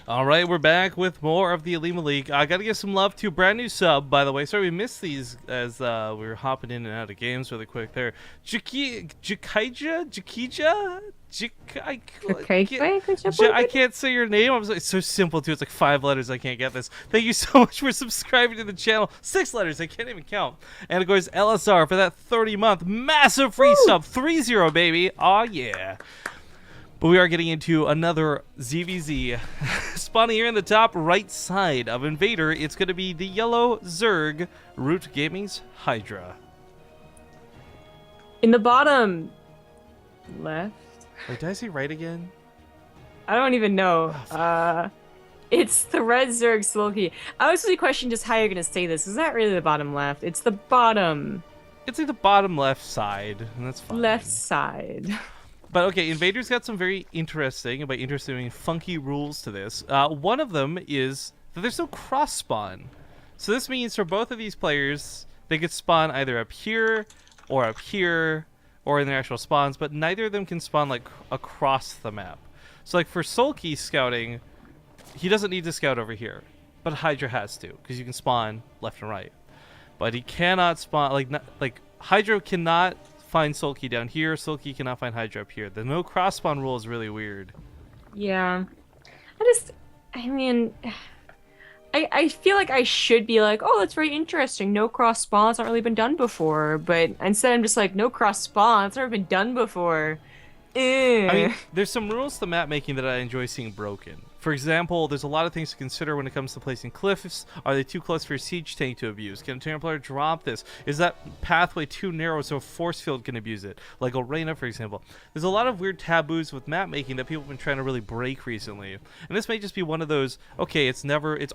All right, we're back with more of the Olimoleague. I got to give some love to a brand new sub, by the way. Sorry we missed these as we were hopping in and out of games really quick there. Jakija? I can't say your name. It's so simple, too. It's like 5 letters. I can't get this. Thank you so much for subscribing to the channel. 6 letters. I can't even count. And, of course, LSR for that 30-month massive free sub. 3-0, baby. Aw, yeah. But we are getting into another ZvZ. Spawning here in the top right side of Invader, it's going to be the yellow Zerg, Root Gaming's Hydra. In the bottom left. Wait, did I say right again? I don't even know. It's the red Zerg Soulkey. I was really questioning just how you're going to say this. Is that really the bottom left? It's the bottom. It's like the bottom left side, and that's fine. Left side. But okay, Invader's got some very interesting, and by interesting I mean funky rules to this. One of them is that there's no cross spawn. So this means for both of these players, they could spawn either up here, or in their actual spawns, but neither of them can spawn like across the map. So like for Soulkey scouting, he doesn't need to scout over here, but Hydra has to, because you can spawn left and right. But he cannot spawn, like Hydra cannot find Soulkey down here, Soulkey cannot find Hydra up here. The no cross spawn rule is really weird. Yeah. I mean, I feel like I should be like, oh, that's very interesting. No cross spawn, it's not really been done before. But instead I'm just like, no cross spawn, it's never been done before. I mean, there's some rules to map making that I enjoy seeing broken. For example, there's a lot of things to consider when it comes to placing cliffs. Are they too close for your siege tank to abuse? Can a Terran player drop this? Is that pathway too narrow so a force field can abuse it? Like Arena, for example. There's a lot of weird taboos with map making that people have been trying to really break recently. And this may just be one of those, okay, it's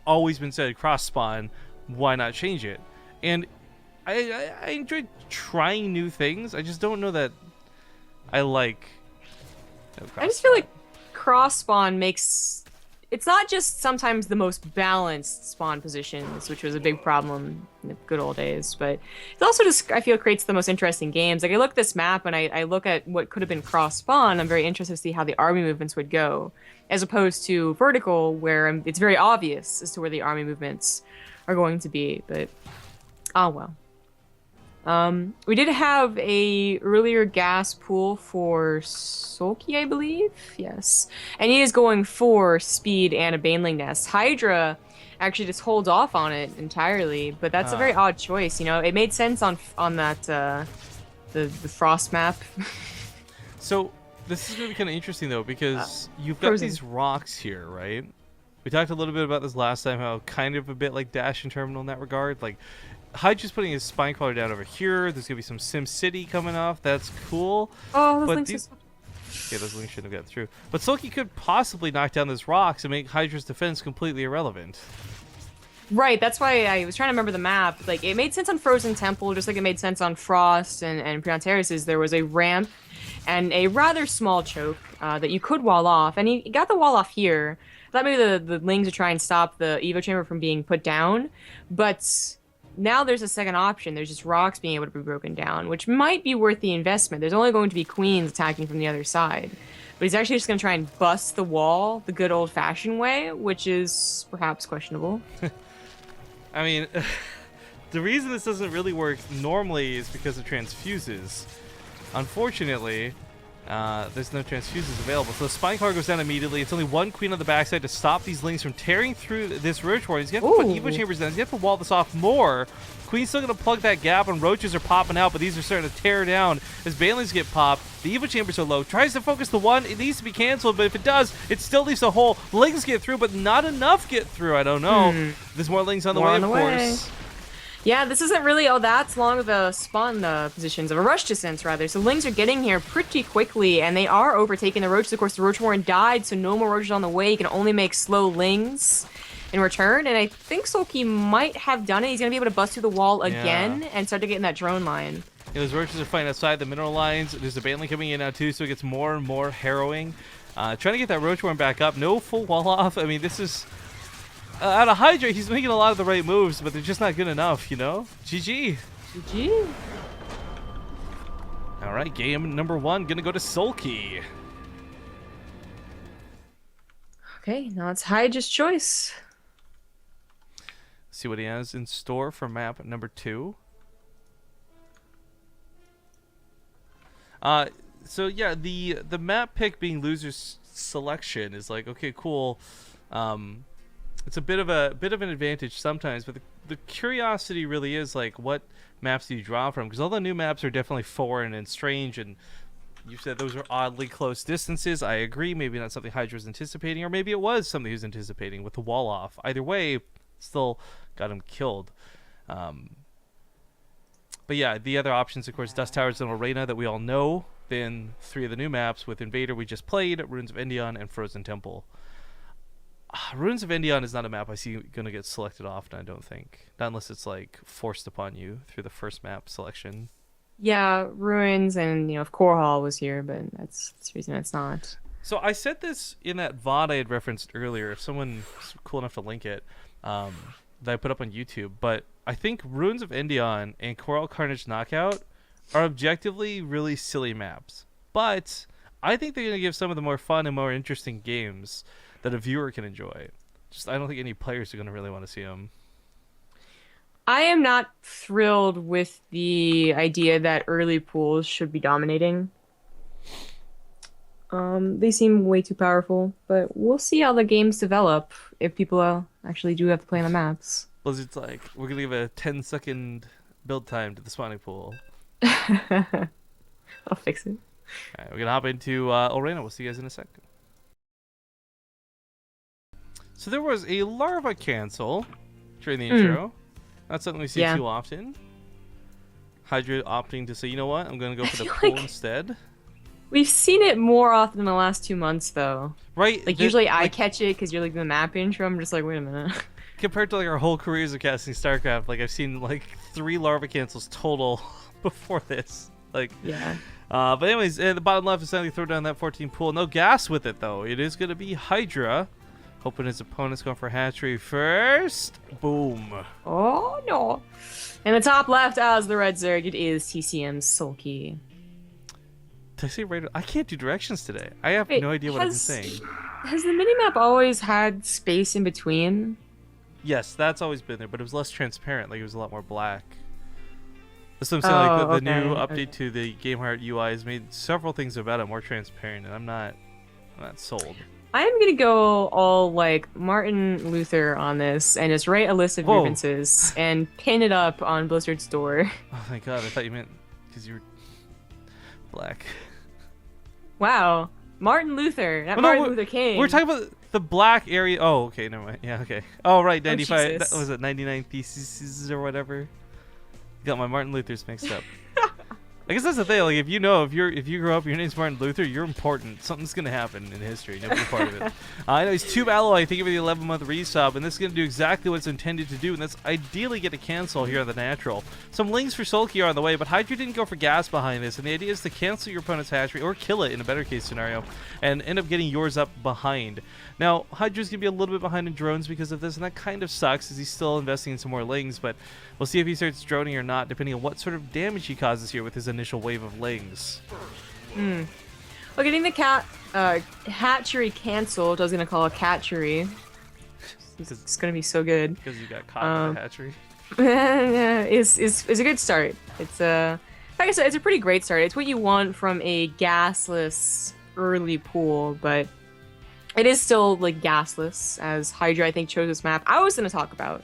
always been said cross spawn, why not change it? And I enjoy trying new things. I just don't know that I like I just feel like cross spawn makes... It's not just sometimes the most balanced spawn positions, which was a big problem in the good old days, but it also just, I feel, creates the most interesting games. Like, I look at this map and I look at what could have been cross spawn. I'm very interested to see how the army movements would go, as opposed to vertical, where it's very obvious as to where the army movements are going to be, but oh well. We did have a earlier gas pool for Soulkey, I believe. Yes. And he is going for speed and a baneling nest. Hydra actually just holds off on it entirely, but that's a very odd choice, you know. It made sense on that the frost map. So this is really kind of interesting though, because you've got these rocks here, right? We talked a little bit about this last time, how kind of a bit like Dash and Terminal in that regard. Like, Hydra's putting his spine crawler down over here. There's gonna be some Sim City coming off. That's cool. Oh, those links yeah, those links shouldn't have got through. But Soulkey could possibly knock down those rocks and make Hydra's defense completely irrelevant. Right, that's why I was trying to remember the map. Like, it made sense on Frozen Temple, just like it made sense on Frost and Preon Terraces. There was a ramp and a rather small choke that you could wall off, and he got the wall off here. I thought maybe the Lings would try and stop the Evo Chamber from being put down, but now there's a second option. There's just rocks being able to be broken down, which might be worth the investment. There's only going to be queens attacking from the other side. But he's actually just going to try and bust the wall the good old-fashioned way, which is perhaps questionable. I mean, the reason this doesn't really work normally is because of transfuses. Unfortunately, there's no transfuses available. So the spine car goes down immediately. It's only one queen on the backside to stop these Lings from tearing through this roach ward. He's going to have to put Evo Chambers down. He's going to have to wall this off more. Queen's still going to plug that gap, and roaches are popping out, but these are starting to tear down as Banelings get popped. The Evo Chambers are low. Tries to focus the one. It needs to be canceled, but if it does, it still leaves a hole. Lings get through, but not enough get through. I don't know. There's more Lings on the way, of course. Yeah, this isn't really that long of a spawn positions, of a rush distance, rather. So Lings are getting here pretty quickly, and they are overtaking the roaches. Of course, the Roach Warren died, so no more roaches on the way. You can only make slow Lings in return, and I think Soulkey might have done it. He's going to be able to bust through the wall again and start to get in that drone line. Yeah, those roaches are fighting outside the mineral lines. There's a Baneling coming in now, too, so it gets more and more harrowing. Trying to get that Roach Warren back up. No full wall off. I mean, this is... out of Hydra, he's making a lot of the right moves, but they're just not good enough, you know? GG. GG. All right, game number 1, gonna go to Soulkey. Okay, now it's Hydra's choice. See what he has in store for map number 2. So yeah, the map pick being loser's selection is like, okay, cool. It's a bit of an advantage sometimes, but the curiosity really is like, what maps do you draw from? Because all the new maps are definitely foreign and strange, and you said those are oddly close distances. I agree. Maybe not something Hydra was anticipating, or maybe it was something he was anticipating with the wall off. Either way, still got him killed. But yeah, the other options, of course, Dust Towers and Arena that we all know. Then 3 of the new maps with Invader we just played, Ruins of Endion, and Frozen Temple. Ruins of Endion is not a map I see going to get selected often, I don't think. Not unless it's like forced upon you through the first map selection. Yeah, Ruins and, if Core Hall was here, but that's the reason it's not. So I said this in that VOD I had referenced earlier. If someone was cool enough to link it, that I put up on YouTube. But I think Ruins of Endion and Coral Carnage Knockout are objectively really silly maps. But I think they're going to give some of the more fun and more interesting games that a viewer can enjoy. Just I don't think any players are going to really want to see them. I am not thrilled with the idea that early pools should be dominating. They seem way too powerful, but we'll see how the games develop if people actually do have to play on the maps. Blizzard's like, we're going to give a 10-second build time to the spawning pool. I'll fix it. All right, we're going to hop into Arena. We'll see you guys in a second. So there was a larva cancel during the intro. Not something we see too often. Hydra opting to say, you know what, I'm going to go for the pool instead. We've seen it more often in the last 2 months, though. Right. Like, usually I catch it because you're like the map intro. I'm just like, wait a minute. Compared to like our whole careers of casting StarCraft, like I've seen like 3 larva cancels total before this. Like, yeah. But anyways, the bottom left is finally throw down that 14 pool. No gas with it, though. It is going to be Hydra. Hoping his opponent's going for hatchery first. Boom. Oh, no. In the top left as the red Zerg, it is TCM's Soulkey. Did I say right? I can't do directions today. I have no idea what I've been saying. Has the minimap always had space in between? Yes, that's always been there, but it was less transparent. Like, it was a lot more black. That's what I'm saying. Like, the new update to the GameHeart UI has made several things about it more transparent, and I'm not sold. I am gonna go all like Martin Luther on this and just write a list of grievances and pin it up on Blizzard's door. Oh my god, I thought you meant because you were black. Wow. Martin Luther, not Martin Luther King. We're talking about the black area. Oh, okay, never mind. Yeah, okay. Oh, right, 95. Jesus. That was it, 99 theses or whatever. Got my Martin Luthers mixed up. I guess that's the thing. Like, if you grow up, your name's Martin Luther, you're important. Something's gonna happen in history. You'll be part of it. I know he's Tube Alloy. Thank you for the 11-month resub, and this is gonna do exactly what it's intended to do, and that's ideally get a cancel here on the natural. Some links for Soulkey are on the way, but Hydra didn't go for gas behind this, and the idea is to cancel your opponent's hatchery or kill it in a better case scenario, and end up getting yours up behind. Now, Hydra's gonna be a little bit behind in drones because of this, and that kind of sucks, as he's still investing in some more lings, but we'll see if he starts droning or not, depending on what sort of damage he causes here with his initial wave of lings. Well, getting the hatchery canceled, I was gonna call a catchery. It's gonna be so good. Because you got caught in the hatchery. is a good start. It's like I said, it's a pretty great start. It's what you want from a gasless early pool, but it is still like gasless, as Hydra I think chose this map. I was gonna talk about.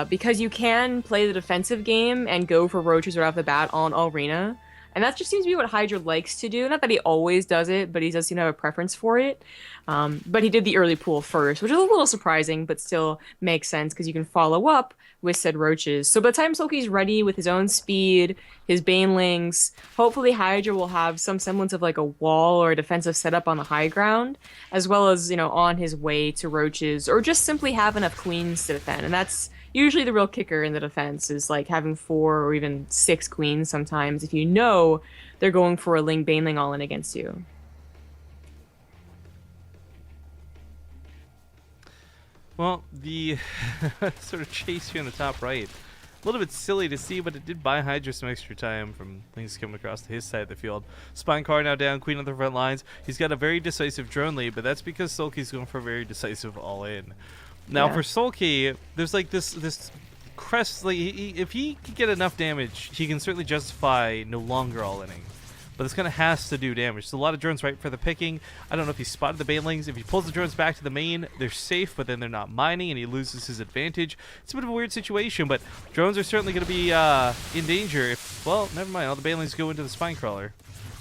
Because you can play the defensive game and go for roaches right off the bat on Arena. And that just seems to be what Hydra likes to do. Not that he always does it, but he does seem to have a preference for it. But he did the early pool first, which is a little surprising, but still makes sense because you can follow up with said roaches. So by the time Soulkey's ready with his own speed, his banelings, hopefully Hydra will have some semblance of like a wall or a defensive setup on the high ground, as well as, on his way to roaches, or just simply have enough queens to defend. And that's usually the real kicker in the defense, is like having 4 or even 6 queens sometimes if you know they're going for a Ling Baneling all in against you. Well, the sort of chase here in the top right A little bit silly to see, but it did buy Hydra some extra time from things coming across to his side of the field. Spine car now down, Queen on the front lines. He's got a very decisive drone lead, but that's because Soulkey's going for a very decisive all-in. Now for Soulkey, there's like this crest. Like if he can get enough damage, he can certainly justify no longer all-inning. But this kind of has to do damage. So a lot of drones right for the picking. I don't know if he spotted the banelings. If he pulls the drones back to the main, they're safe, but then they're not mining, and he loses his advantage. It's a bit of a weird situation, but drones are certainly going to be in danger. If, well, never mind. All the banelings go into the spine crawler.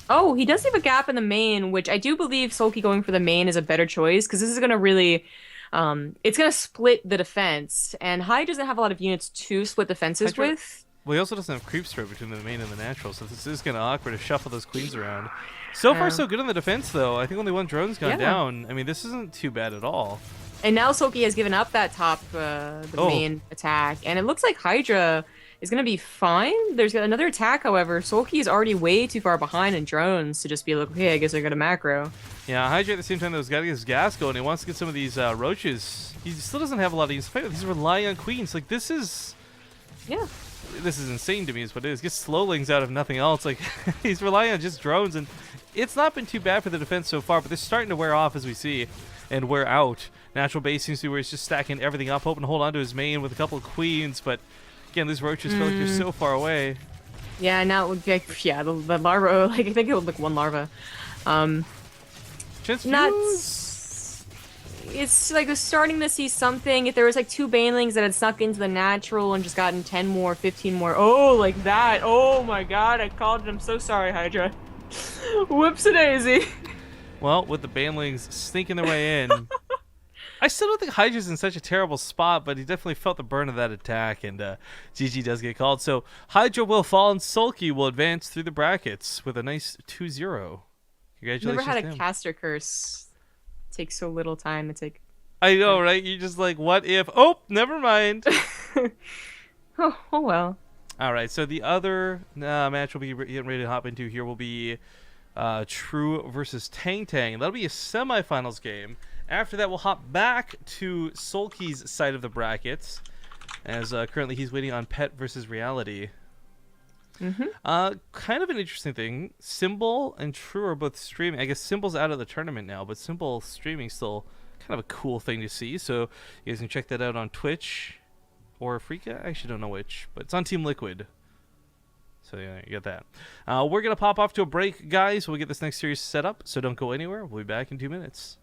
Oh, he does leave a gap in the main, which I do believe Soulkey going for the main is a better choice, because this is going to really... it's going to split the defense, and Hydra doesn't have a lot of units to split defenses with. Well, he also doesn't have creep spread between the main and the natural, so this is kind of awkward to shuffle those queens around. So far, so good on the defense, though. I think only one drone's gone down. I mean, this isn't too bad at all. And now Soulkey has given up that top, the main attack, and it looks like Hydra is going to be fine. There's another attack, however. Soulkey is already way too far behind in drones to just be like, okay, I guess I got a macro. Yeah, Hydra at the same time, though, has got to get his gas going. He wants to get some of these roaches. He still doesn't have a lot of units to fight with. He's relying on queens. Like, this is... Yeah. This is insane to me is what it is. Get slowlings out of nothing else. Like, he's relying on just drones, and it's not been too bad for the defense so far, but they're starting to wear off as we see, and wear out. Natural base seems to be where he's just stacking everything up, hoping to hold on to his main with a couple of queens, but again, these roaches feel like they're so far away. Yeah, now it would be like, yeah, the larva, like, I think it would look one larva. It's like we're starting to see something. If there was like 2 banelings that had snuck into the natural and just gotten 10 more, 15 more. Oh, like that. Oh my god, I called it. I'm so sorry, Hydra. Whoops-a-daisy. Well, with the banelings sneaking their way in, I still don't think Hydra's in such a terrible spot, but he definitely felt the burn of that attack, and GG does get called. So Hydra will fall, and Soulkey will advance through the brackets with a nice 2-0. Congratulations. Never had a caster curse. Takes so little time to take. I know, right? You're just like, what if? Oh, never mind. oh well. All right, so the other match we'll be getting ready to hop into here will be True versus Tang Tang. That'll be a semifinals game. After that, we'll hop back to Soulkey's side of the brackets, as currently he's waiting on Pet versus Reality. Kind of an interesting thing. Symbol and True are both streaming. I guess Symbol's out of the tournament now, but Symbol streaming still kind of a cool thing to see. So you guys can check that out on Twitch or Freaka. I actually don't know which, but it's on Team Liquid. So yeah, you got that. We're gonna pop off to a break, guys. We'll get this next series set up. So don't go anywhere. We'll be back in 2 minutes.